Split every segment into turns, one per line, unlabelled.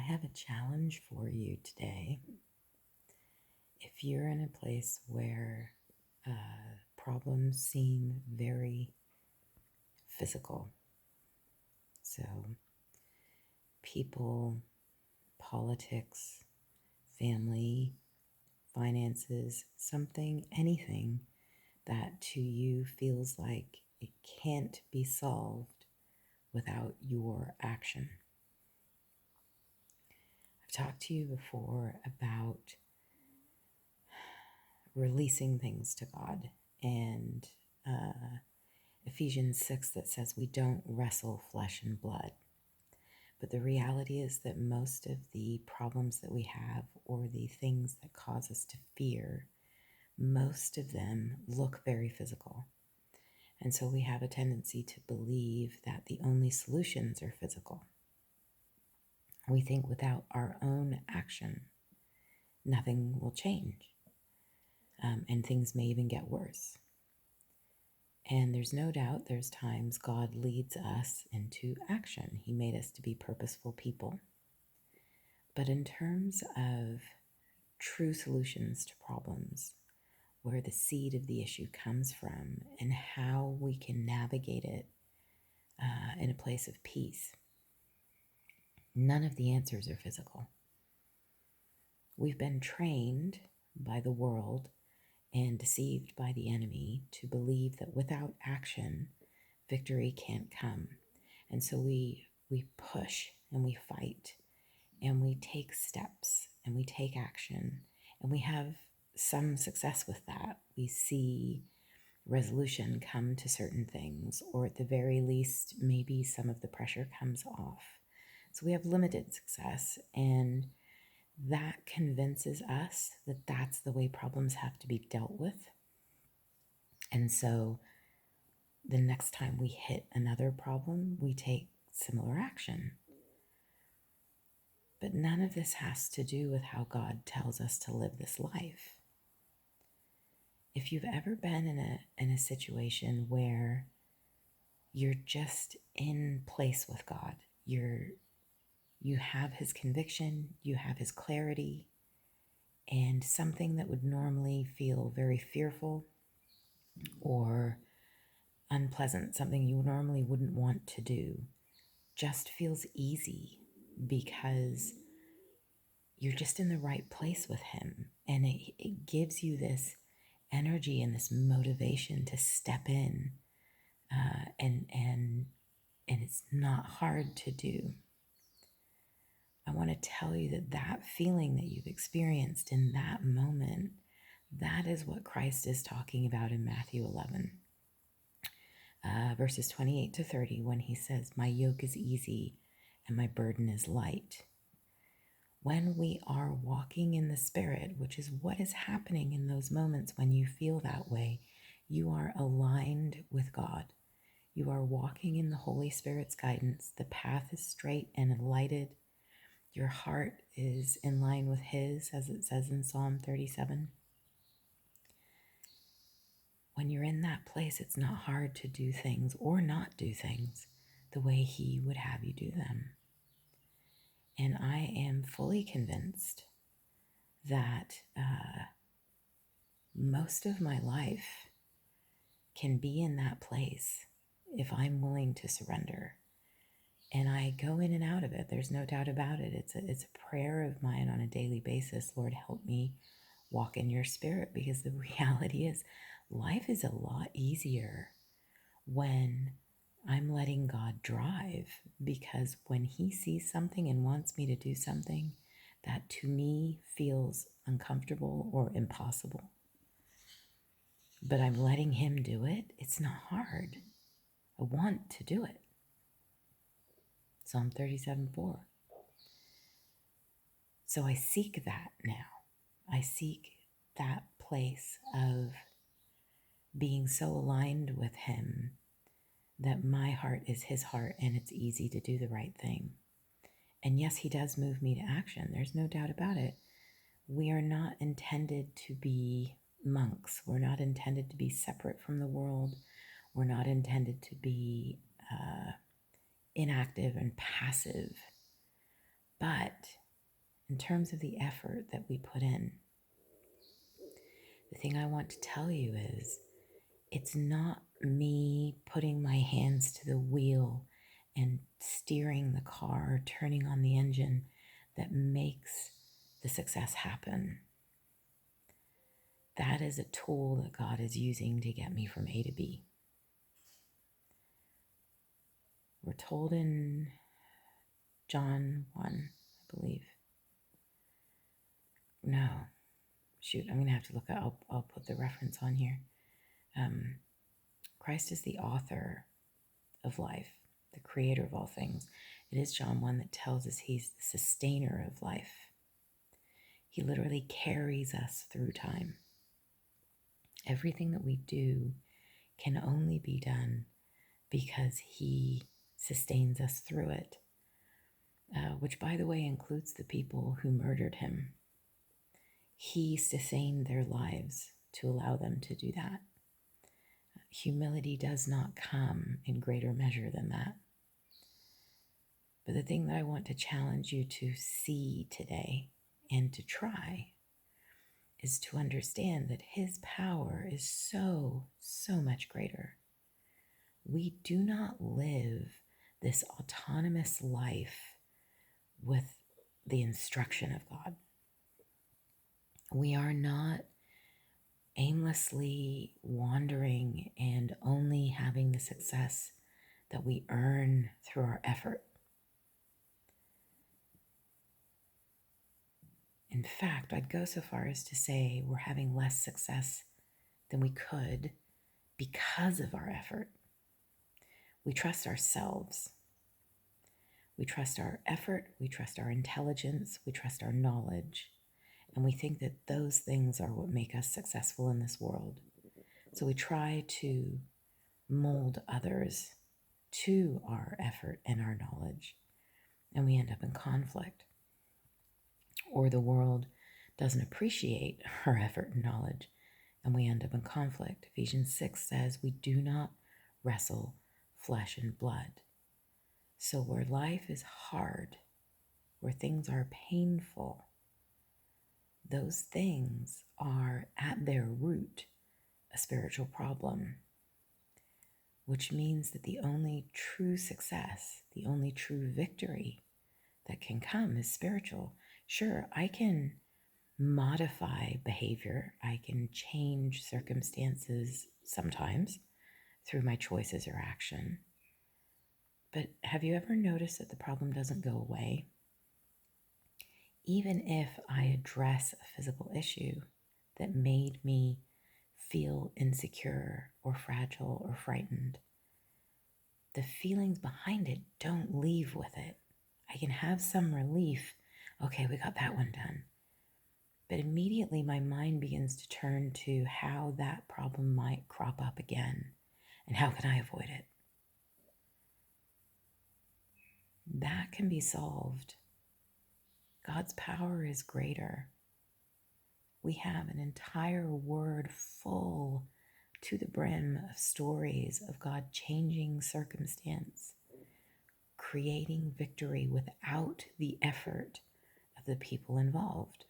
have a challenge for you today. If you're in a place where problems seem very physical, so people, politics, family, finances, anything that to you feels like it can't be solved without your action. I've talked to you before about releasing things to God and Ephesians 6 that says we don't wrestle flesh and blood. But the reality is that most of the problems that we have or the things that cause us to fear, most of them look very physical. And so we have a tendency to believe that the only solutions are physical. We think without our own action, nothing will change. And things may even get worse. And there's no doubt there's times God leads us into action. He made us to be purposeful people. But in terms of true solutions to problems, where the seed of the issue comes from and how we can navigate it in a place of peace, none of the answers are physical. We've been trained by the world and deceived by the enemy to believe that without action, victory can't come. And so we push and we fight and we take steps and we take action and we have some success with that. We see resolution come to certain things, or at the very least, maybe some of the pressure comes off. So we have limited success, and that convinces us that that's the way problems have to be dealt with. And so the next time we hit another problem, we take similar action. But none of this has to do with how God tells us to live this life. If you've ever been in a situation where you're just in place with God, you have his conviction, you have his clarity, and something that would normally feel very fearful or unpleasant, something you normally wouldn't want to do, just feels easy because you're just in the right place with him. And it gives you this energy and this motivation to step in, and it's not hard to do. I want to tell you that feeling that you've experienced in that moment, that is what Christ is talking about in Matthew 11, verses 28 to 30, when he says, "My yoke is easy and my burden is light." When we are walking in the Spirit, which is what is happening in those moments when you feel that way, you are aligned with God. You are walking in the Holy Spirit's guidance. The path is straight and lighted. Your heart is in line with his, as it says in Psalm 37. When you're in that place, it's not hard to do things or not do things the way he would have you do them. And I am fully convinced that most of my life can be in that place if I'm willing to surrender. And I go in and out of it. There's no doubt about it. It's a prayer of mine on a daily basis. Lord, help me walk in your Spirit, because the reality is life is a lot easier when I'm letting God drive, because when he sees something and wants me to do something that to me feels uncomfortable or impossible, but I'm letting him do it, it's not hard. I want to do it. Psalm 37:4. So I seek that now. I seek that place of being so aligned with him that my heart is his heart and it's easy to do the right thing. And yes, he does move me to action. There's no doubt about it. We are not intended to be monks. We're not intended to be separate from the world. We're not intended to be inactive and passive. But in terms of the effort that we put in, the thing I want to tell you is it's not me putting my hands to the wheel and steering the car, turning on the engine that makes the success happen. That is a tool that God is using to get me from A to B. We're told in John 1, I believe. No, shoot, I'm going to have to look at, I'll put the reference on here. Christ is the author of life, the creator of all things. It is John 1 that tells us he's the sustainer of life. He literally carries us through time. Everything that we do can only be done because he sustains us through it, which, by the way, includes the people who murdered him. He sustained their lives to allow them to do that. Humility does not come in greater measure than that. But the thing that I want to challenge you to see today and to try is to understand that his power is so much greater. We do not live this autonomous life with the instruction of God. We are not aimlessly wandering and only having the success that we earn through our effort. In fact, I'd go so far as to say we're having less success than we could because of our effort. We trust ourselves. We trust our effort. We trust our intelligence. We trust our knowledge. And we think that those things are what make us successful in this world. So we try to mold others to our effort and our knowledge. And we end up in conflict. Or the world doesn't appreciate our effort and knowledge, and we end up in conflict. Ephesians 6 says we do not wrestle flesh and blood. So where life is hard, where things are painful, those things are at their root a spiritual problem, which means that the only true success, the only true victory that can come is spiritual. Sure, I can modify behavior. I can change circumstances sometimes through my choices or action. But have you ever noticed that the problem doesn't go away? Even if I address a physical issue that made me feel insecure or fragile or frightened, the feelings behind it don't leave with it. I can have some relief. Okay, we got that one done. But immediately my mind begins to turn to how that problem might crop up again and how can I avoid it? That can be solved. God's power is greater. We have an entire word full to the brim of stories of God changing circumstance, creating victory without the effort of the people involved.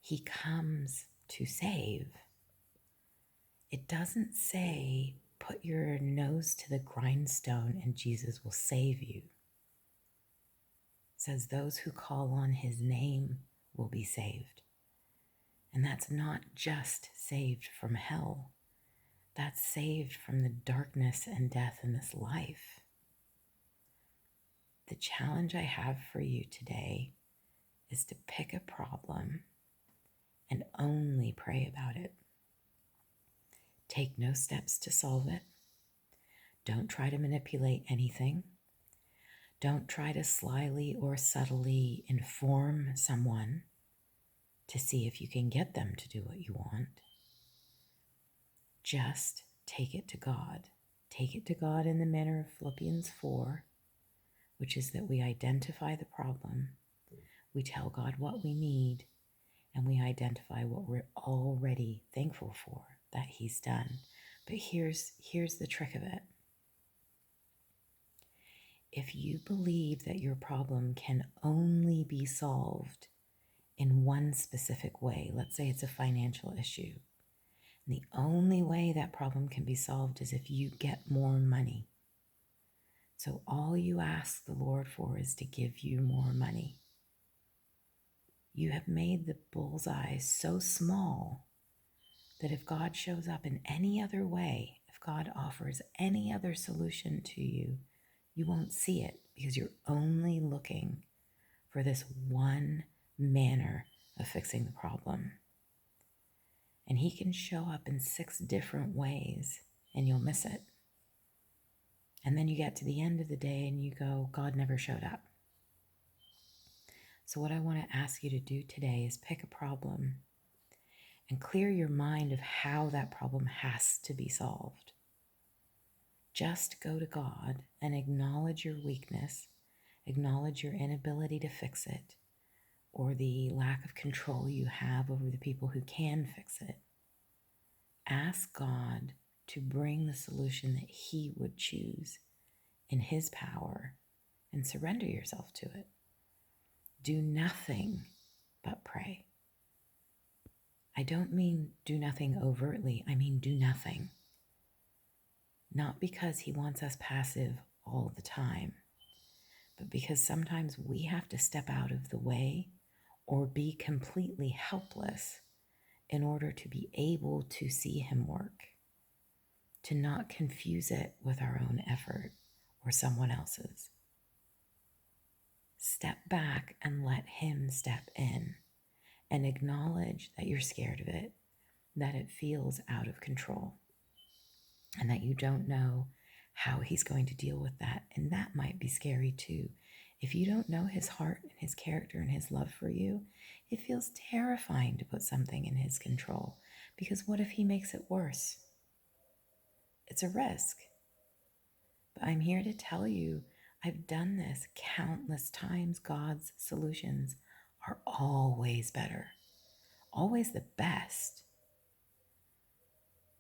He comes to save. It doesn't say, put your nose to the grindstone and Jesus will save you. It says those who call on his name will be saved. And that's not just saved from hell. That's saved from the darkness and death in this life. The challenge I have for you today is to pick a problem and only pray about it. Take no steps to solve it. Don't try to manipulate anything. Don't try to slyly or subtly inform someone to see if you can get them to do what you want. Just take it to God. Take it to God in the manner of Philippians 4, which is that we identify the problem, we tell God what we need, and we identify what we're already thankful for that he's done. But here's the trick of it. If you believe that your problem can only be solved in one specific way, let's say it's a financial issue, and the only way that problem can be solved is if you get more money. So all you ask the Lord for is to give you more money. You have made the bullseye so small that if God shows up in any other way, if God offers any other solution to you, you won't see it because you're only looking for this one manner of fixing the problem. And He can show up in 6 different ways and you'll miss it. And then you get to the end of the day and you go, God never showed up. So what I want to ask you to do today is pick a problem and clear your mind of how that problem has to be solved. Just go to God and acknowledge your weakness, acknowledge your inability to fix it, or the lack of control you have over the people who can fix it. Ask God to bring the solution that He would choose in His power and surrender yourself to it. Do nothing but pray. I don't mean do nothing overtly, I mean do nothing. Not because He wants us passive all the time, but because sometimes we have to step out of the way or be completely helpless in order to be able to see Him work, to not confuse it with our own effort or someone else's. Step back and let Him step in and acknowledge that you're scared of it, that it feels out of control, and that you don't know how He's going to deal with that. And that might be scary too. If you don't know His heart and His character and His love for you, it feels terrifying to put something in His control, because what if He makes it worse? It's a risk. But I'm here to tell you, I've done this countless times. God's solutions are always better, always the best.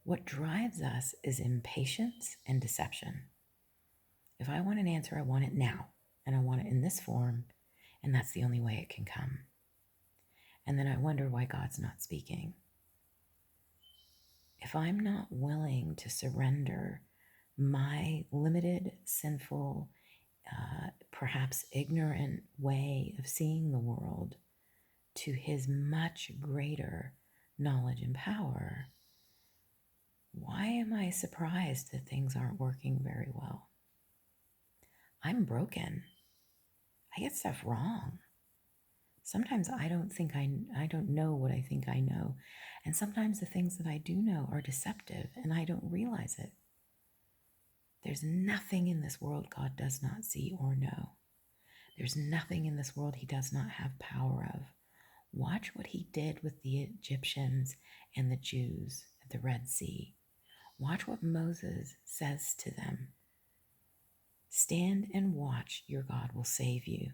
What drives us is impatience and deception. If I want an answer, I want it now, and I want it in this form, and that's the only way it can come. And then I wonder why God's not speaking. If I'm not willing to surrender my limited, sinful, perhaps ignorant way of seeing the world to His much greater knowledge and power, why am I surprised that things aren't working very well? I'm broken. I get stuff wrong. Sometimes I don't know what I think I know. And sometimes the things that I do know are deceptive and I don't realize it. There's nothing in this world God does not see or know. There's nothing in this world He does not have power of. Watch what He did with the Egyptians and the Jews at the Red Sea. Watch what Moses says to them. Stand and watch, your God will save you.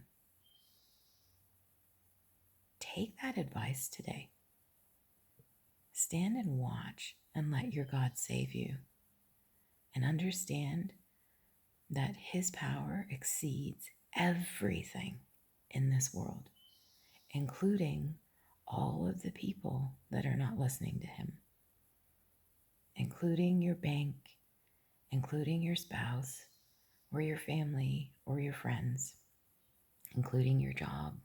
Take that advice today. Stand and watch and let your God save you. And understand that His power exceeds everything in this world, including all of the people that are not listening to Him, including your bank, including your spouse, or your family, or your friends, including your job,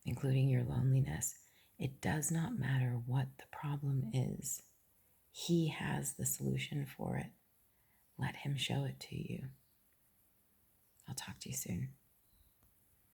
including your loneliness. It does not matter what the problem is. He has the solution for it. Let Him show it to you. I'll talk to you soon.